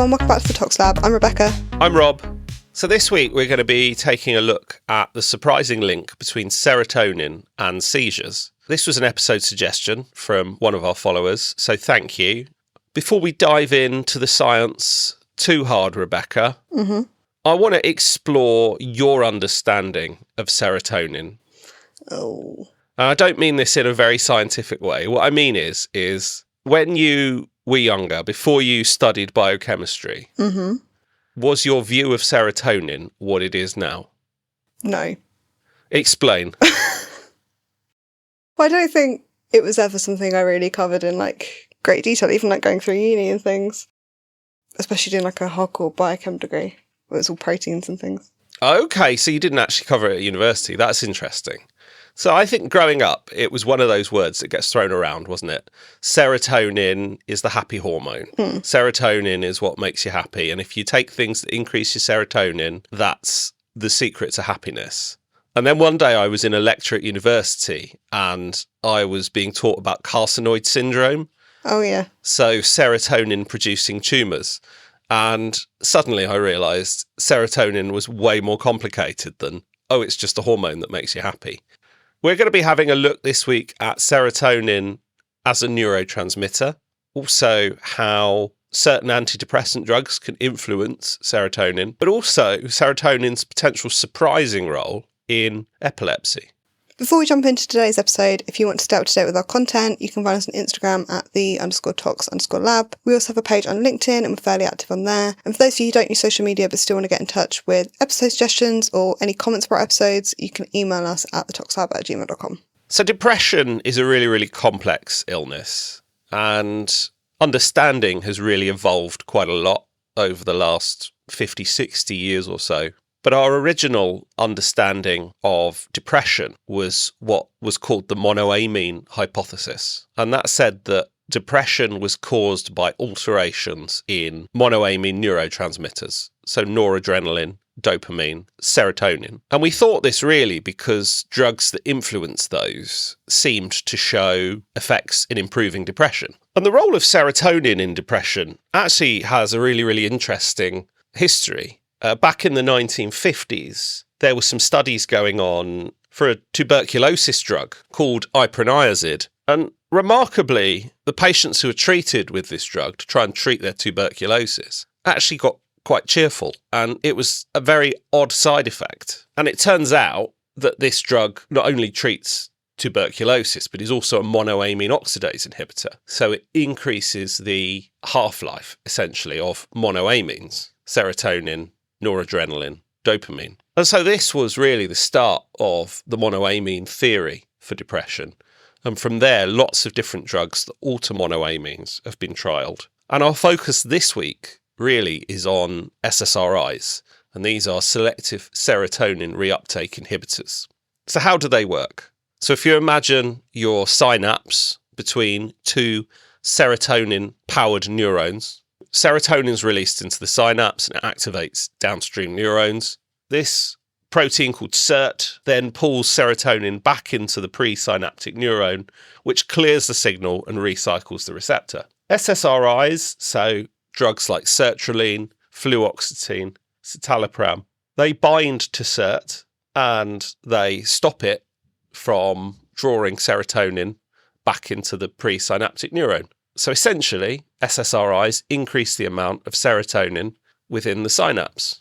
everyone, welcome back to the Tox Lab. I'm Rebecca. I'm Rob. So this week we're going to be taking a look at the surprising link between serotonin and seizures. This was an episode suggestion from one of our followers, so thank you. Before we dive into the science too hard, Rebecca, I want to explore your understanding of serotonin. Oh. And I don't mean this in a very scientific way. What I mean is when you were younger, before you studied biochemistry, was your view of serotonin what it is now? No. Explain. Well, I don't think it was ever something I really covered in great detail, even going through uni and things. Especially doing a hardcore biochem degree where it's all proteins and things. Okay, so you didn't actually cover it at university. That's interesting. So I think growing up, it was one of those words that gets thrown around, wasn't it? Serotonin is the happy hormone. Serotonin is what makes you happy. And if you take things that increase your serotonin, that's the secret to happiness. And then one day I was in a lecture at university and I was being taught about carcinoid syndrome. Oh, yeah. So serotonin producing tumours. And suddenly I realised serotonin was way more complicated than, it's just a hormone that makes you happy. We're going to be having a look this week at serotonin as a neurotransmitter, also how certain antidepressant drugs can influence serotonin, but also serotonin's potential surprising role in epilepsy. Before we jump into today's episode, if you want to stay up to date with our content, you can find us on Instagram at _tox_lab. We also have a page on LinkedIn and we're fairly active on there. And for those of you who don't use social media but still want to get in touch with episode suggestions or any comments about episodes, you can email us at thetoxlab@gmail.com. So depression is a really, really complex illness and understanding has really evolved quite a lot over the last 50, 60 years or so. But our original understanding of depression was what was called the monoamine hypothesis. And that said that depression was caused by alterations in monoamine neurotransmitters, so noradrenaline, dopamine, serotonin. And we thought this really because drugs that influence those seemed to show effects in improving depression. And the role of serotonin in depression actually has a really, really interesting history. Back in the 1950s, there were some studies going on for a tuberculosis drug called iproniazid. And remarkably, the patients who were treated with this drug to try and treat their tuberculosis actually got quite cheerful. And it was a very odd side effect. And it turns out that this drug not only treats tuberculosis, but is also a monoamine oxidase inhibitor. So it increases the half-life, essentially, of monoamines, serotonin, noradrenaline, dopamine. And so this was really the start of the monoamine theory for depression. And from there, lots of different drugs that alter monoamines have been trialled. And our focus this week really is on SSRIs. And these are selective serotonin reuptake inhibitors. So how do they work? So if you imagine your synapse between two serotonin-powered neurons, serotonin is released into the synapse and it activates downstream neurons. This protein called SERT then pulls serotonin back into the presynaptic neuron, which clears the signal and recycles the receptor. SSRIs, so drugs like sertraline, fluoxetine, citalopram, they bind to SERT and they stop it from drawing serotonin back into the presynaptic neuron. So essentially, SSRIs increase the amount of serotonin within the synapse.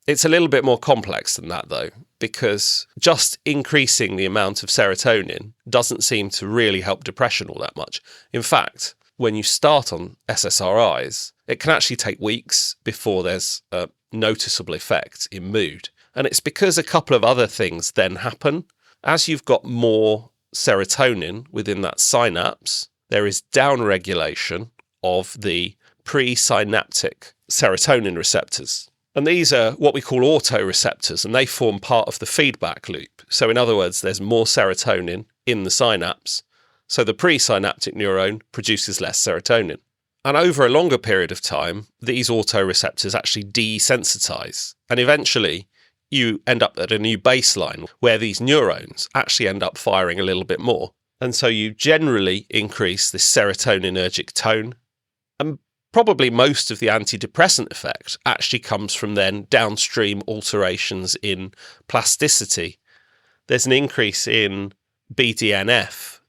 It's a little bit more complex than that, though, because just increasing the amount of serotonin doesn't seem to really help depression all that much. In fact, when you start on SSRIs, it can actually take weeks before there's a noticeable effect in mood. And it's because a couple of other things then happen. As you've got more serotonin within that synapse, there is downregulation of the presynaptic serotonin receptors. And these are what we call autoreceptors, and they form part of the feedback loop. So in other words, there's more serotonin in the synapse, so the presynaptic neuron produces less serotonin. And over a longer period of time, these autoreceptors actually desensitize. And eventually, you end up at a new baseline where these neurons actually end up firing a little bit more. And so you generally increase this serotonergic tone. And probably most of the antidepressant effect actually comes from then downstream alterations in plasticity. There's an increase in BDNF,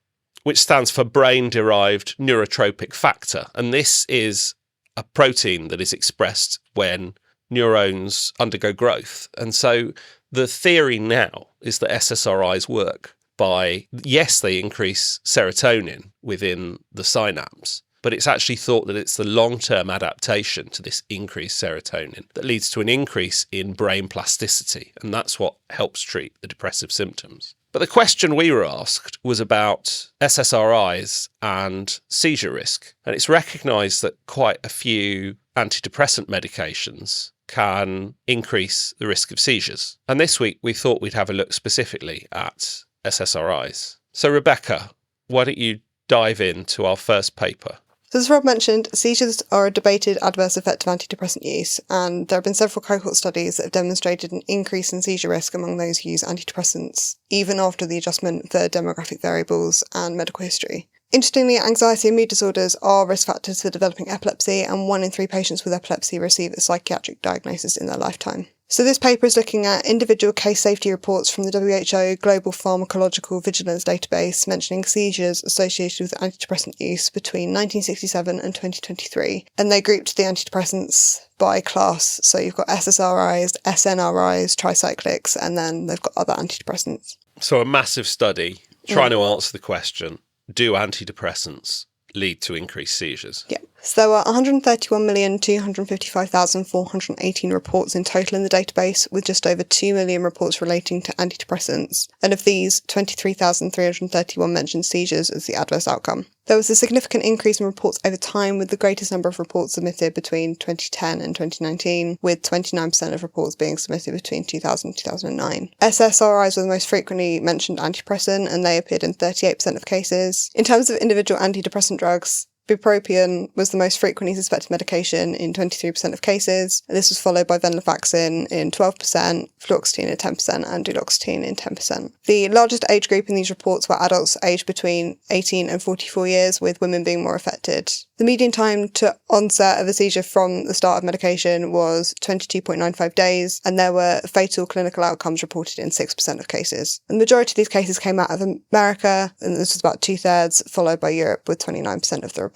which stands for brain-derived neurotropic factor. And this is a protein that is expressed when neurons undergo growth. And so the theory now is that SSRIs work by, yes, they increase serotonin within the synapse, but it's actually thought that it's the long-term adaptation to this increased serotonin that leads to an increase in brain plasticity, and that's what helps treat the depressive symptoms. But the question we were asked was about SSRIs and seizure risk, and it's recognised that quite a few antidepressant medications can increase the risk of seizures. And this week we thought we'd have a look specifically at SSRIs. So Rebecca, why don't you dive into our first paper? So as Rob mentioned, seizures are a debated adverse effect of antidepressant use, and there have been several cohort studies that have demonstrated an increase in seizure risk among those who use antidepressants, even after the adjustment for demographic variables and medical history. Interestingly, anxiety and mood disorders are risk factors for developing epilepsy, and 1 in 3 patients with epilepsy receive a psychiatric diagnosis in their lifetime. So this paper is looking at individual case safety reports from the WHO Global Pharmacological Vigilance Database mentioning seizures associated with antidepressant use between 1967 and 2023. And they grouped the antidepressants by class. So you've got SSRIs, SNRIs, tricyclics, and then they've got other antidepressants. So a massive study trying to answer the question, do antidepressants lead to increased seizures? Yeah. So there were 131,255,418 reports in total in the database, with just over 2 million reports relating to antidepressants. And of these, 23,331 mentioned seizures as the adverse outcome. There was a significant increase in reports over time, with the greatest number of reports submitted between 2010 and 2019, with 29% of reports being submitted between 2000 and 2009. SSRIs were the most frequently mentioned antidepressant, and they appeared in 38% of cases. In terms of individual antidepressant drugs, bupropion was the most frequently suspected medication in 23% of cases, and this was followed by venlafaxine in 12%, fluoxetine in 10%, and duloxetine in 10%. The largest age group in these reports were adults aged between 18 and 44 years, with women being more affected. The median time to onset of a seizure from the start of medication was 22.95 days, and there were fatal clinical outcomes reported in 6% of cases. The majority of these cases came out of America, and this was about 2/3, followed by Europe with 29% of the reports.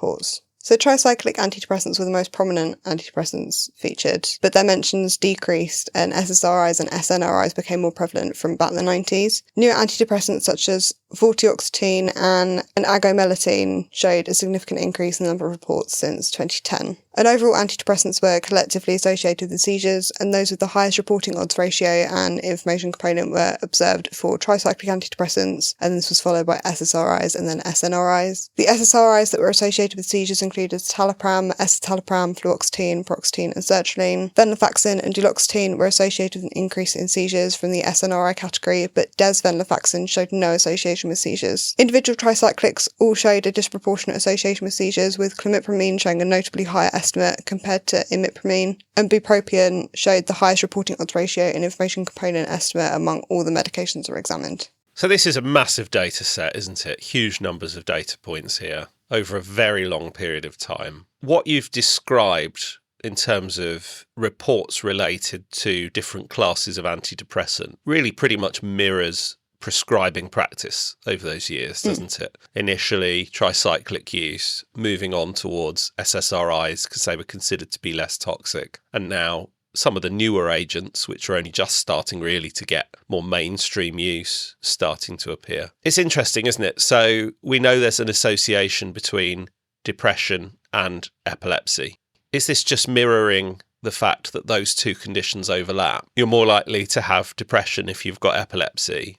So tricyclic antidepressants were the most prominent antidepressants featured, but their mentions decreased and SSRIs and SNRIs became more prevalent from about the 90s. Newer antidepressants such as vortioxetine and agomelatine showed a significant increase in the number of reports since 2010. And overall, antidepressants were collectively associated with seizures, and those with the highest reporting odds ratio and information component were observed for tricyclic antidepressants, and this was followed by SSRIs and then SNRIs. The SSRIs that were associated with seizures included citalopram, escitalopram, fluoxetine, paroxetine, and sertraline. Venlafaxine and duloxetine were associated with an increase in seizures from the SNRI category, but desvenlafaxine showed no association with seizures. Individual tricyclics all showed a disproportionate association with seizures, with clomipramine showing a notably higher estimate compared to imipramine, and bupropion showed the highest reporting odds ratio and information component estimate among all the medications that were examined. So this is a massive data set, isn't it? Huge numbers of data points here over a very long period of time. What you've described in terms of reports related to different classes of antidepressant really pretty much mirrors prescribing practice over those years, doesn't it? Initially, tricyclic use, moving on towards SSRIs because they were considered to be less toxic, and now some of the newer agents, which are only just starting really to get more mainstream use, starting to appear. It's interesting, isn't it? So we know there's an association between depression and epilepsy. Is this just mirroring the fact that those two conditions overlap? You're more likely to have depression if you've got epilepsy.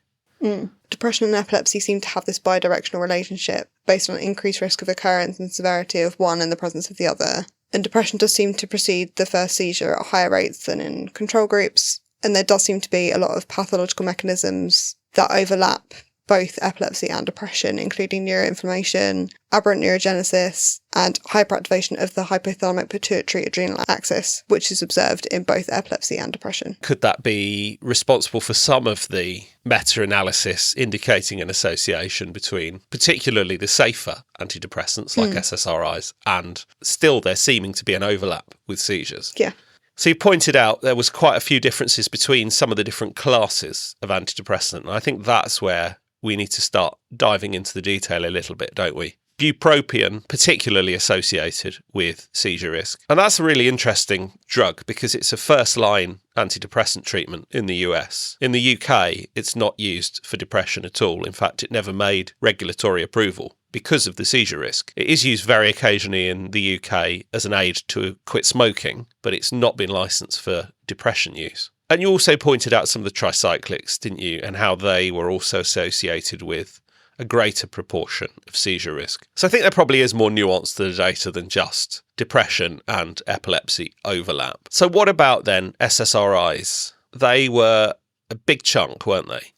Depression and epilepsy seem to have this bidirectional relationship based on increased risk of occurrence and severity of one in the presence of the other. And depression does seem to precede the first seizure at higher rates than in control groups, and there does seem to be a lot of pathological mechanisms that overlap both epilepsy and depression, including neuroinflammation, aberrant neurogenesis, and hyperactivation of the hypothalamic pituitary adrenal axis, which is observed in both epilepsy and depression. Could that be responsible for some of the meta-analysis indicating an association between particularly the safer antidepressants like SSRIs, and still there seeming to be an overlap with seizures? Yeah. So you pointed out there was quite a few differences between some of the different classes of antidepressant, and I think that's where we need to start diving into the detail a little bit, don't we? Bupropion, particularly associated with seizure risk. And that's a really interesting drug because it's a first-line antidepressant treatment in the US. In the UK, it's not used for depression at all. In fact, it never made regulatory approval because of the seizure risk. It is used very occasionally in the UK as an aid to quit smoking, but it's not been licensed for depression use. And you also pointed out some of the tricyclics, didn't you, and how they were also associated with a greater proportion of seizure risk. So I think there probably is more nuance to the data than just depression and epilepsy overlap. So what about then SSRIs? They were a big chunk, weren't they?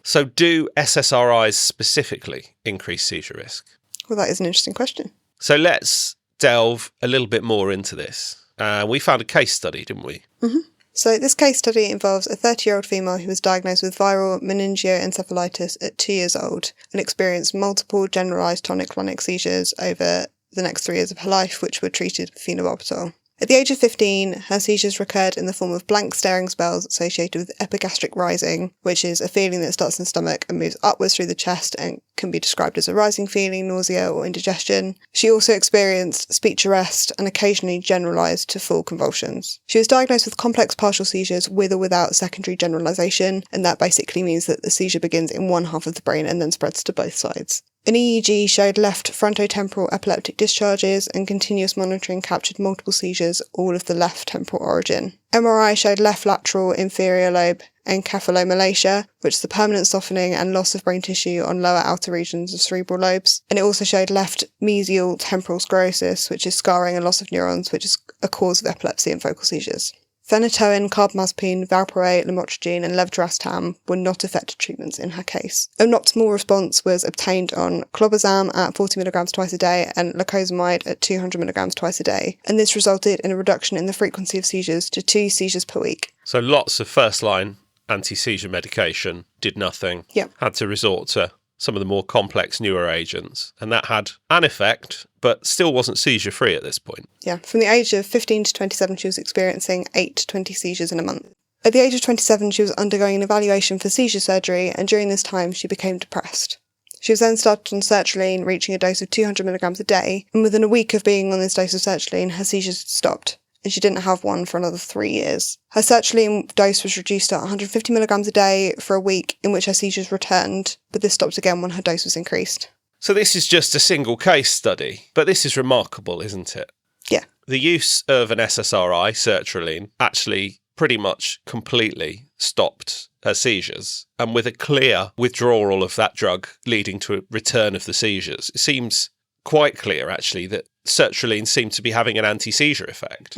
So do SSRIs specifically increase seizure risk? Well, that is an interesting question. So let's delve a little bit more into this. We found a case study, didn't we? Mm-hmm. So this case study involves a 30-year-old female who was diagnosed with viral meningoencephalitis at 2 years old and experienced multiple generalised tonic-clonic seizures over the next 3 years of her life, which were treated with phenobarbital. At the age of 15, her seizures recurred in the form of blank staring spells associated with epigastric rising, which is a feeling that starts in the stomach and moves upwards through the chest and can be described as a rising feeling, nausea or indigestion. She also experienced speech arrest and occasionally generalised to full convulsions. She was diagnosed with complex partial seizures with or without secondary generalisation, and that basically means that the seizure begins in one half of the brain and then spreads to both sides. An EEG showed left frontotemporal epileptic discharges, and continuous monitoring captured multiple seizures, all of the left temporal origin. MRI showed left lateral inferior lobe encephalomalacia, which is the permanent softening and loss of brain tissue on lower outer regions of cerebral lobes. And it also showed left mesial temporal sclerosis, which is scarring and loss of neurons, which is a cause of epilepsy and focal seizures. Phenytoin, carbamazepine, valproate, lamotrigine and levetiracetam were not effective treatments in her case. An optimal response was obtained on clobazam at 40mg twice a day and lacosamide at 200mg twice a day, and this resulted in a reduction in the frequency of seizures to 2 seizures per week. So lots of first-line anti-seizure medication did nothing. Yep. Had to resort to some of the more complex newer agents, and that had an effect, but still wasn't seizure-free at this point. Yeah, from the age of 15 to 27, she was experiencing 8 to 20 seizures in a month. At the age of 27, she was undergoing an evaluation for seizure surgery, and during this time, she became depressed. She was then started on sertraline, reaching a dose of 200mg a day, and within a week of being on this dose of sertraline, her seizures had stopped, and she didn't have one for another 3 years. Her sertraline dose was reduced to 150mg a day for a week, in which her seizures returned, but this stopped again when her dose was increased. So this is just a single case study, but this is remarkable, isn't it? Yeah. The use of an SSRI, sertraline, actually pretty much completely stopped her seizures, and with a clear withdrawal of that drug leading to a return of the seizures, it seems quite clear actually that sertraline seemed to be having an anti-seizure effect.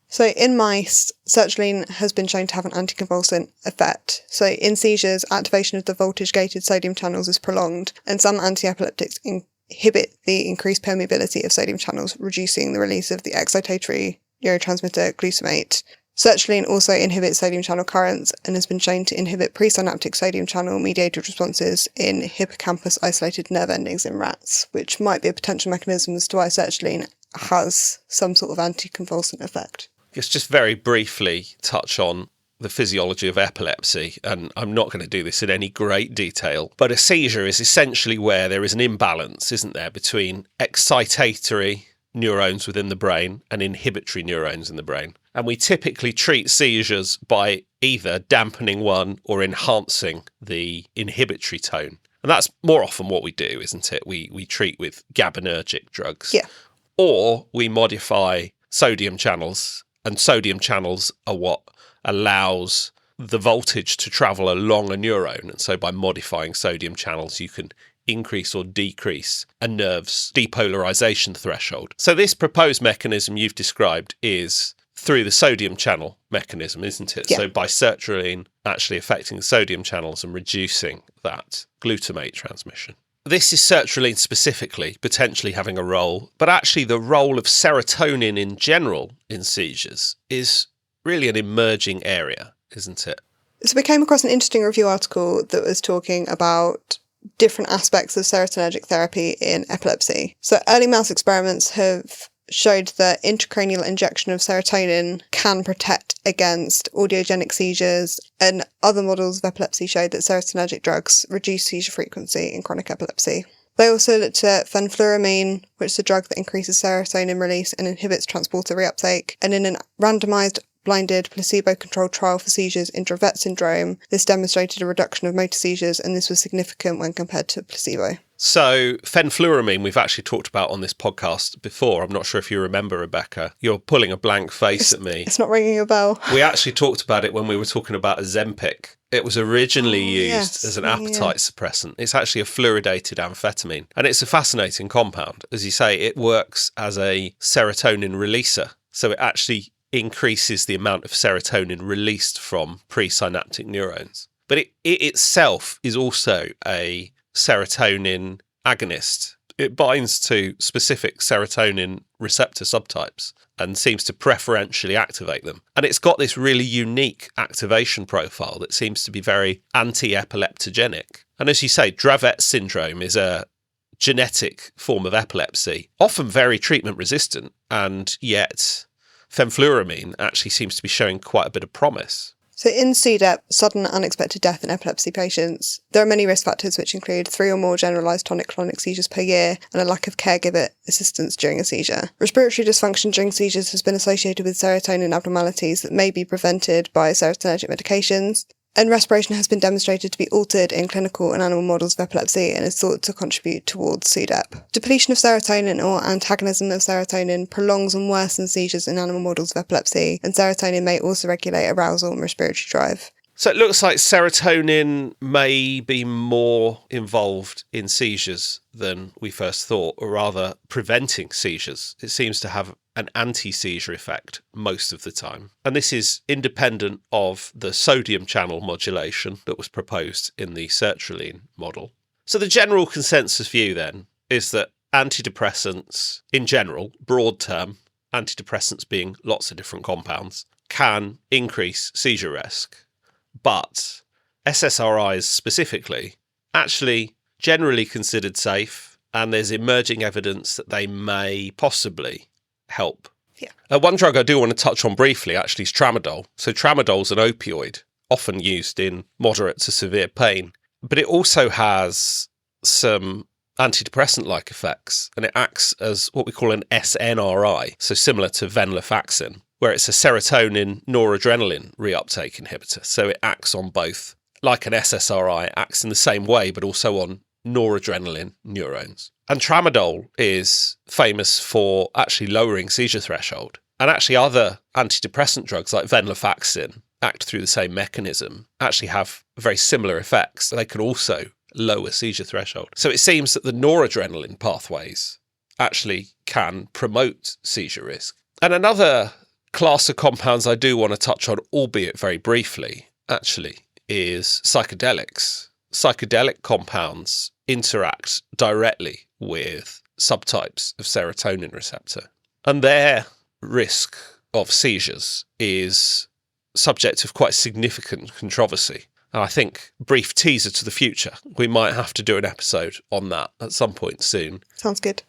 So in mice, sertraline has been shown to have an anticonvulsant effect. So in seizures, activation of the voltage-gated sodium channels is prolonged, and some antiepileptics inhibit the increased permeability of sodium channels, reducing the release of the excitatory neurotransmitter glutamate. Sertraline also inhibits sodium channel currents and has been shown to inhibit presynaptic sodium channel mediated responses in hippocampus isolated nerve endings in rats, which might be a potential mechanism as to why sertraline has some sort of anticonvulsant effect. Let's just very briefly touch on the physiology of epilepsy, and I'm not going to do this in any great detail, but a seizure is essentially where there is an imbalance, isn't there, between excitatory neurons within the brain and inhibitory neurons in the brain. And we typically treat seizures by either dampening one or enhancing the inhibitory tone. And that's more often what we do, isn't it? We treat with GABAergic drugs. Yeah. Or we modify sodium channels, and sodium channels are what allows the voltage to travel along a neuron. And so by modifying sodium channels, you can increase or decrease a nerve's depolarization threshold. So this proposed mechanism you've described is through the sodium channel mechanism, isn't it? Yeah. So by sertraline actually affecting the sodium channels and reducing that glutamate transmission. this is sertraline specifically potentially having a role, but actually the role of serotonin in general in seizures is really an emerging area, isn't it? So we came across an interesting review article that was talking about different aspects of serotonergic therapy in epilepsy. So early mouse experiments have showed that intracranial injection of serotonin can protect against audiogenic seizures, and other models of epilepsy showed that serotonergic drugs reduce seizure frequency in chronic epilepsy. They also looked at fenfluramine, which is a drug that increases serotonin release and inhibits transporter reuptake, and in a randomised blinded placebo-controlled trial for seizures in Dravet syndrome, this demonstrated a reduction of motor seizures, and this was significant when compared to placebo. So fenfluramine we've actually talked about on this podcast before. I'm not sure if you remember, Rebecca. You're pulling a blank face at me. It's not ringing a bell. We actually talked about it when we were talking about Ozempic. It was originally used as an appetite suppressant. It's actually a fluoridated amphetamine, and it's a fascinating compound. As you say, it works as a serotonin releaser. So it actually increases the amount of serotonin released from presynaptic neurons. But it itself is also a serotonin agonist. It binds to specific serotonin receptor subtypes and seems to preferentially activate them. And it's got this really unique activation profile that seems to be very anti-epileptogenic. And as you say, Dravet syndrome is a genetic form of epilepsy, often very treatment resistant, and yet fenfluramine actually seems to be showing quite a bit of promise. So in SUDEP, sudden unexpected death in epilepsy patients, there are many risk factors which include 3 or more generalised tonic-clonic seizures per year and a lack of caregiver assistance during a seizure. Respiratory dysfunction during seizures has been associated with serotonin abnormalities that may be prevented by serotonergic medications. And respiration has been demonstrated to be altered in clinical and animal models of epilepsy and is thought to contribute towards SUDEP. Depletion of serotonin or antagonism of serotonin prolongs and worsens seizures in animal models of epilepsy, and serotonin may also regulate arousal and respiratory drive. So it looks like serotonin may be more involved in seizures than we first thought, or rather preventing seizures. It seems to have an anti-seizure effect most of the time. And this is independent of the sodium channel modulation that was proposed in the sertraline model. So the general consensus view then is that antidepressants in general, broad term, antidepressants being lots of different compounds, can increase seizure risk. But SSRIs specifically, actually generally considered safe, and there's emerging evidence that they may possibly help. Yeah. One drug I do want to touch on briefly actually is tramadol. So tramadol is an opioid, often used in moderate to severe pain, but it also has some antidepressant-like effects, and it acts as what we call an SNRI, so similar to venlafaxine, where it's a serotonin noradrenaline reuptake inhibitor. So it acts on both, like an SSRI, acts in the same way, but also on noradrenaline neurons. And tramadol is famous for actually lowering seizure threshold. And actually other antidepressant drugs like venlafaxine act through the same mechanism, actually have very similar effects. They can also lower seizure threshold. So it seems that the noradrenaline pathways actually can promote seizure risk. And another class of compounds I do want to touch on, albeit very briefly, actually, is psychedelics. Psychedelic compounds interact directly with subtypes of serotonin receptor, and their risk of seizures is subject of quite significant controversy. And I think, brief teaser to the future, we might have to do an episode on that at some point soon. Sounds good.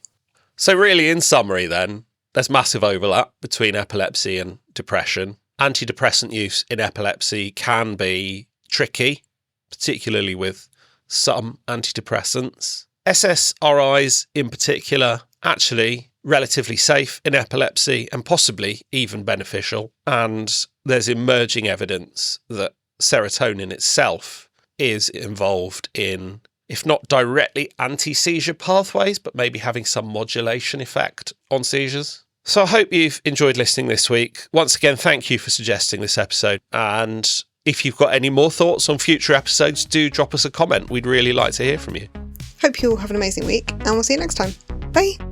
So really, in summary then, there's massive overlap between epilepsy and depression. Antidepressant use in epilepsy can be tricky, particularly with some antidepressants. SSRIs in particular, actually relatively safe in epilepsy and possibly even beneficial. And there's emerging evidence that serotonin itself is involved in, if not directly anti-seizure pathways, but maybe having some modulation effect on seizures. So I hope you've enjoyed listening this week. Once again, thank you for suggesting this episode. And if you've got any more thoughts on future episodes, do drop us a comment. We'd really like to hear from you. Hope you all have an amazing week, and we'll see you next time. Bye!